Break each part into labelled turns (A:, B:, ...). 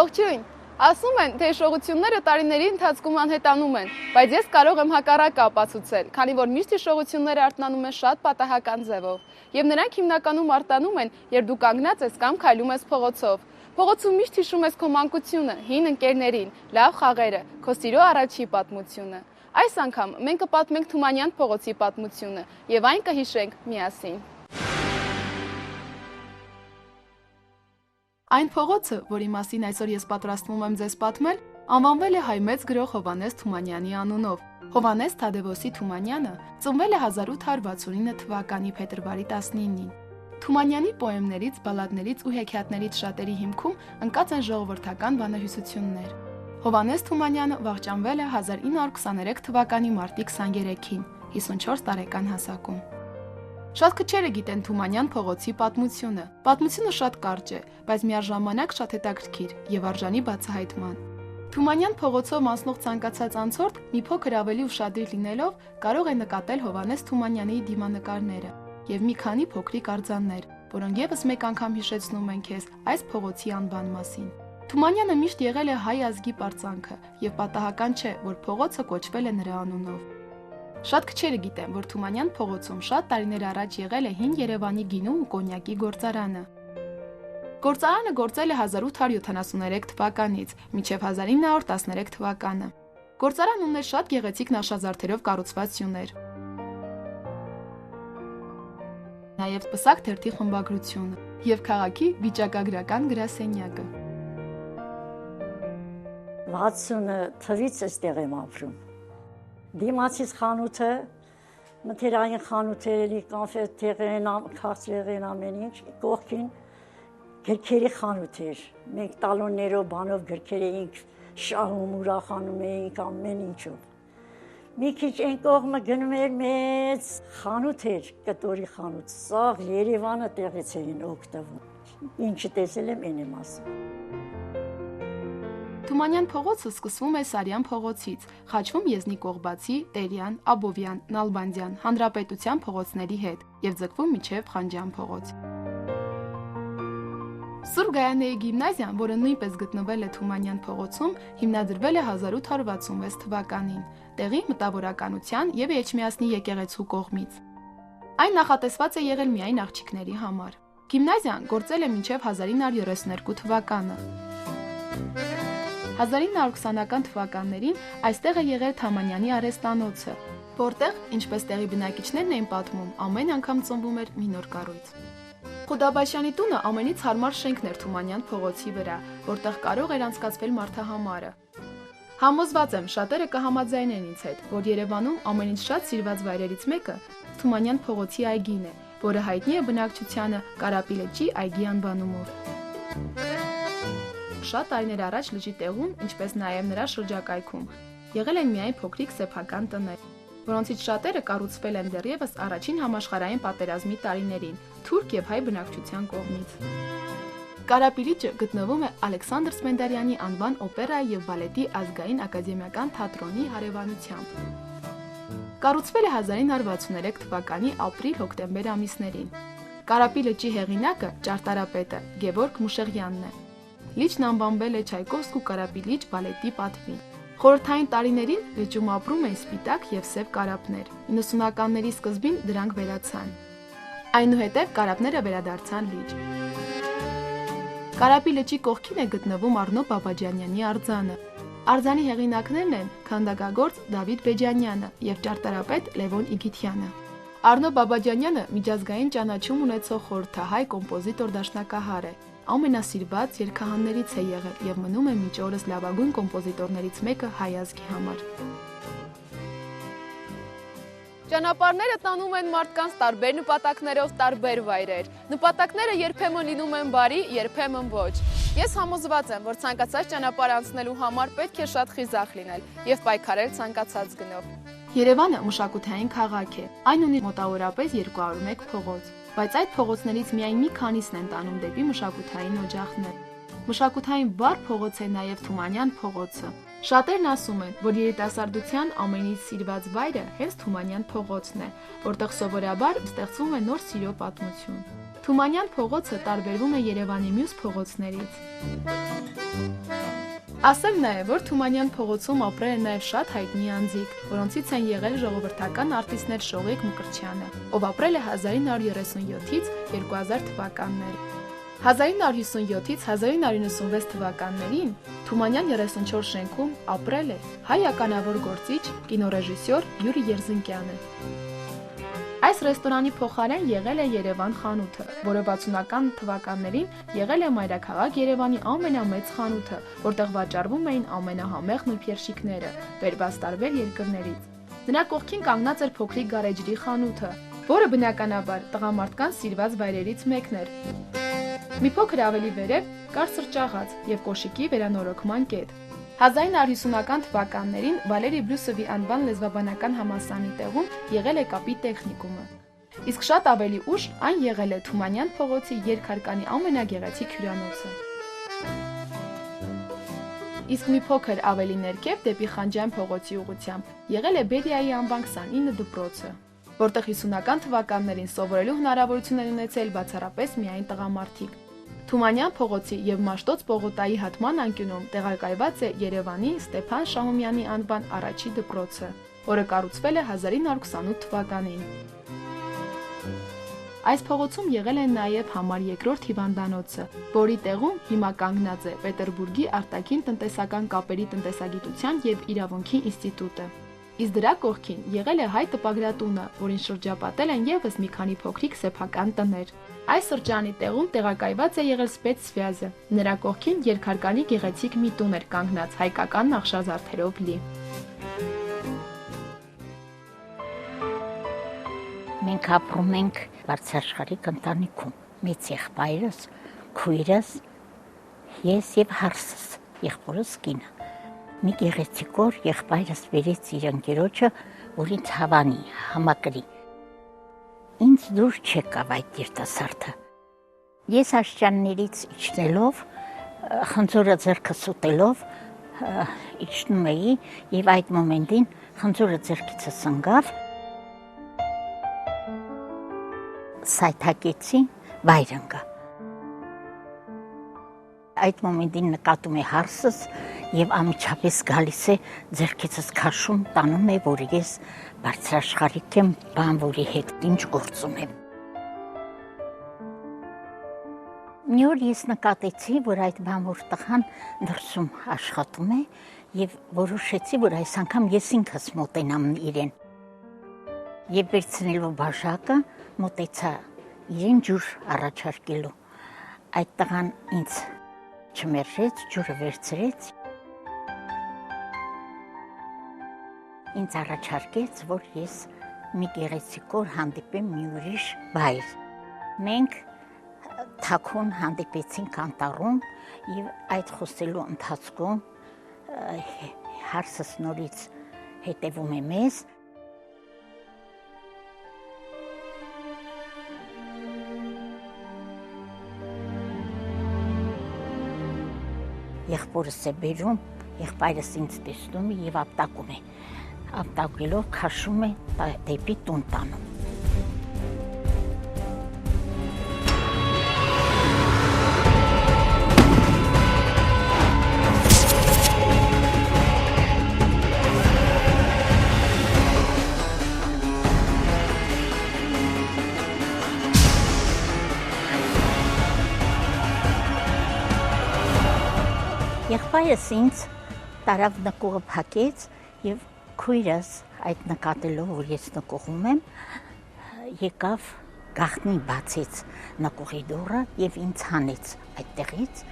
A: Ողջույն։ Ասում են, թե հիշողությունները տարիների ընթացքում անհետանում են, բայց ես կարող եմ հակառակը ապացուցել, քանի որ միշտ հիշողությունները արթնանում են շատ պատահական ձևով, եւ նրանք հիմնականում արտանում են, երբ դու կանգնած ես կամ քայլում ես փողոցով։ Փողոցում միշտ հիշում ես քո մանկությունը, հին ընկերներին, լավ խաղերը, քո սիրո առաջի պատմությունը։ Այս անգամ մենք կպատմենք Թումանյան փողոցի պատմությունը եւ այն կհիշենք միասին։ Այն փողոցը, որի մասին այսօր ես պատրաստվում եմ ձեզ պատմել, անվանվել է հայ մեծ գրող Հովհաննես Թումանյանի անունով։ Հովհաննես Թադևոսի Թումանյանը ծնվել է 1869 թվականի փետրվարի 19-ին։ Թումանյանի պոեմներից, բալադներից ու հեքիաթներից շատերի հիմքում ընկած են ժողովրդական բանահյուսություններ։ Հովհաննես Թումանյանը վախճանվել է 1923 թվականի մարտի 23-ին, 54 տարեկան հասակում։ Շատ քչերը գիտեն Թումանյան փողոցի պատմությունը։ Պատմությունը շատ կարճ է, բայց միաժամանակ շատ հետաքրքիր եւ արժանի բացահայտման։ Թումանյան փողոցով անցնող ցանկացած անցորդ մի փոքր ավելի ուշադիր լինելով կարող է նկատել Հովհաննես Թումանյանի դիմանկարները եւ մի քանի փոքրիկ արձաններ, որոնք եւս մեկ անգամ հիշեցնում են քեզ այս փողոցի անվան մասին։ Թումանյանը միշտ եղել է հայ ազգի պարծանքը եւ պատահական չէ, որ փողոցը կոչվել է նրա անունով։ Շատ քչերը գիտեն, որ Թումանյան փողոցում շատ տարիներ առաջ եղել է հին Երևանի գինու ու կոնյակի գործարանը։ Գործարանը գործել է 1873 թվականից մինչև 1913 թվականը։ Գործարանն ուներ շատ գեղեցիկ նախշազարդերով կառուցված սյուներ։ Նաև Պսակ թերթի խմբագրությունը եւ քաղաքի վիճակագրական գրասենյակը։
B: 60 թվից էստեղ եմ ապրում։ Դիմացից խանութը, մթերային խանութերի, կոնֆետերեն, քաղցրեղեն ամեն ինչ, կողքին գրքերի խանութ էր։ Մենք տալոններով, բանով գրքեր էինք շահում, ուրախանում էինք ամեն ինչով։ Մի քիչ այն կողմը գնում էր մեծ խանութ էր, կտորի խանութ, սաղ Երևանը տեղից էին օգտվում։ Ինչը տեսել եմ, այն եմ ասում։
A: Թումանյան փողոցը սկսվում է Սարյան փողոցից, խաչվում Եզնի Կողբացի, Տերյան, Աբովյան, Նալբանդյան, Հանրապետության փողոցների հետ եւ ձգվում մինչեւ Խանջյան փողոց։ Սուրբ Գայանեի գիմնազիան, որը նույնպես գտնվել է Թումանյան փողոցում, հիմնադրվել է 1866 թվականին, տեղի մտավորականության եւ Էջմիածնի եկեղեցու կողմից։ Այն նախատեսված է եղել միայն աղջիկների համար։ Գիմնազիան գործել է մինչեւ 1932 թվականը։ 1920-ական թվականներին այստեղ է եղել Թամանյանի արհեստանոցը, որտեղ, ինչպես տեղի բնակիչներն էին պատմում, ամեն անգամ ծնվում էր մի նոր կառույց։ Խուդաբաշյանի տունը ամենից հարմար շենքն էր Թումանյան փողոցի վրա, որտեղ կարող էր անցկացվել մարդահամարը։ Համոզված եմ, շատերը կհամաձայնեն ինձ հետ, որ Երևանում ամենից շատ սիրված վայրերից մեկը Թումանյան փողոցի այգին է, որը հայտնի է բնակչությանը Կարապի լճի այգի անվանումով։ Շատ տարիներ առաջ լճի տեղում, ինչպես նաև նրա շրջակայքում, եղել են միայն փոքրիկ սեփական տներ, որոնցից շատերը կառուցվել են դեռևս առաջին համաշխարհային պատերազմի տարիներին թուրք եւ հայ բնակչության կողմից։ Կարապի լճը գտնվում է Ալեքսանդր Սպենդիարյանի անվան օպերայի եւ բալետի ազգային ակադեմիական թատրոնի հարևանությամբ։ Կառուցվել է 1963 թվականի ապրիլ-հոկտեմբեր ամիսներին։ Կարապի լճի հեղինակը ճարտարապետը Գևորգ Մուշեղյանն է։ Լիճն անվանվել է Չայկովսկու Կարապի լիճ բալետի պատվին։ Խորհրդային տարիներին լճում ապրում էին սպիտակ եւ սև կարապներ։ 90-ականների սկզբին դրանք վերացան։ Այնուհետև կարապները վերադարձան լիճ։ Կարապի լճի կողքին է գտնվում Առնո Բաբաջանյանի արձանը։ Արձանի հեղինակներն են քանդակագործ Դավիթ Բեջանյանը եւ ճարտարապետ Լևոն Իգիթյանը։ Առնո Բաբաջանյանը միջազգային ճանաչում ունեցող խորհրդահայ կոմպոզիտոր դաշնակահար է։ Ամենասիրված երգահաններից է եղել եւ մնում է մինչ օրս լավագույն կոմպոզիտորներից մեկը հայ ազգի համար։ Ճանապարհները տանում են մարդկանց տարբեր նպատակներով տարբեր վայրեր։ Նպատակները երբեմն լինում են բարի, երբեմն ոչ։ Ես համոզված եմ, որ ցանկացած ճանապարհ անցնելու համար պետք է շատ խիզախ լինել եւ պայքարել ցանկացած գնով։ Երևանը մշակութային քաղաք է։ Այն ունի մոտավորապես 201 փողոց, բայց այդ փողոցներից միայն մի քանիսն են տանում դեպի մշակութային օջախներ։ Մշակութային վառ փողոց է նաև Թումանյան փողոցը։ Շատերն ասում են, որ երիտասարդության ամենից սիրված վայրը հենց Թումանյան փողոցն է, որտեղ սովորաբար ստեղծվում է նոր սիրո պատմություն։ Թումանյան փողոցը տարբերվում է Երևանի մյուս փողոցներից։ Ասեմ նաև, որ Թումանյան փողոցում ապրել են նաև շատ հայտնի անձիկ, որոնցից են եղել ժողովրդական արտիստներ Շողիկ Մկրտչյանը, ով ապրել է 1937-ից 2000 թվականներ։ 1957-ից 1996 թվականներին Թումանյան 34 շենքում ապրել է հայ ականավոր գործիչ, կինոռեժիսոր Յուրի Երզնկյանը։ Այս ռեստորանի փոխարեն եղել է Երևան խանութը, որը 60-ական թվականներին եղել է մայրաքաղաք Երևանի ամենամեծ խանութը, որտեղ վաճառվում էին ամենահամեղ նրբերշիկները, բերված տարբեր երկրներից։ Նրա կողքին կանգնած էր փոքրիկ գարեջրի խանութը, որը բնականաբար տղամարդկանց սիրված վայրերից մեկն էր։ Մի փոքր ավելի վերև կար սրճաղաց եւ կոշիկի վերանորոգման կետ։ 1950-ական թվականներին Վալերի Բրյուսովի անվան լեզվաբանական համալսարանի տեղում եղել է կապի տեխնիկումը։ Իսկ շատ ավելի ուշ այն եղել է Թումանյան փողոցի երկհարկանի ամենագեղեցիկ հյուրանոցը։ Իսկ մի փոքր ավելի ներքև դեպի Խանջյան փողոցի ուղղությամբ եղել է Բերիայի անվան 29 դպրոցը, որտեղ 50-ական թվականներին սովորելու հնարավորություն են ունեցել բացառապես միայն տղամարդիկ։ Թումանյան փողոցի եւ Մաշտոց պողոտայի հատման անկյունում տեղակայված է Երևանի Ստեփան Շահումյանի անվան առաջի դպրոցը, որը կառուցվել է 1928 թվականին։ Այս փողոցում եղել է նաև համար 2-րդ հիվանդանոցը, որի տեղում հիմա կանգնած է Պետերբուրգի արտաքին տնտեսական կապերի տնտեսագիտության եւ իրավունքի ինստիտուտը։ Իսկ դրա կողքին եղել է հայ տպագրատունը, որին շրջապատել են եւս մի քանի փոքրիկ սեփական տներ։ Այս շրջանի տեղում տեղակայված է եղել Սպեցսվյազը։ Նրա կողքին երկհարկանի գեղեցիկ մի տուն էր կանգնած հայկական նախշազարդերով լի։
C: Մենք ապրում ենք բարձրաշխարհիկ ընտանիքում։ Մեծ եղբայրս, քույրս, ես եւ հարսս, եղբորս կինը։ Մի գեղեցիկ օր եղբայրս վերեց իր ընկերոջը, որ ինձ հավանի, համակրի։ Ինձ դուր չեկավ այդ երիտասարդը։ Ես աշճաններից իջնելով, խնձորը ձեռքս ուտելով, իջնում էի եւ այդ մոմենտին խնձորը ձեռքիցս ընկավ, սայթակեցի, վայր ընկա։ Այդ մոմենտին նկատում է հարսս եւ ամիջապես գալիս է ձեռքիցս քաշում, տանում է, որ ես բարձրաշխարհիկ եմ, բան որի հետ ինչ գործում եմ։ Մի օր ես նկատեցի, որ այդ բանվոր տղան դրսում աշխատում է եւ որոշեցի, որ այս անգամ ես ինքս մոտենամ իրեն։ Եվ վերցնելով բաժակը մոտեցա իրեն ջուր առաջարկելու։ Այդ տղան ինձ չմերժեց, ջուրը վերցրեց, ինձ առաջարկեց, որ ես մի գեղեցիկ օր հանդիպեմ մի ուրիշ վայր։ Մենք թաքուն հանդիպեցինք անտառում եւ այդ խոսելու ընթացքում հարսս նորից հետևում է մեզ։ Եղբորս է բերում, եղբայրս ինձ տեսնում է եւ ապտակում է։ Ապտակելով քաշում է դեպի տուն տանում։ Եղբայրս ինձ տարավ նկուղը փակեց եւ քույրս այդ նկատելով, որ ես նկուղում եմ, եկավ գաղտնի բացեց նկուղի դուռը եւ ինձ հանեց այդտեղից։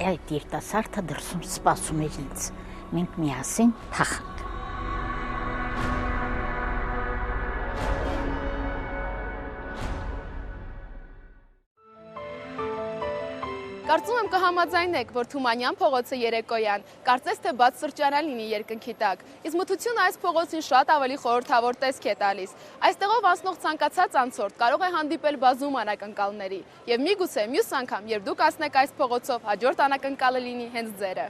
C: Այդ երիտասարդը դրսում սպասում էր ինձ։ Մենք միասին թախանք։
A: Կարծում եմ կհամաձայնեք, որ Թումանյան փողոցը երեկոյան կարծես թե բաց սրճարան լինի երկնքի տակ, իսկ մթությունը այս փողոցին շատ ավելի խորհրդավոր տեսք է տալիս։ Այստեղով անցնող ցանկացած անցորդ կարող է հանդիպել բազում անակնկալների, եւ միգուցե մյուս անգամ, երբ դուք անցնեք այս փողոցով, հաջորդ անակնկալը լինի հենց ձերը։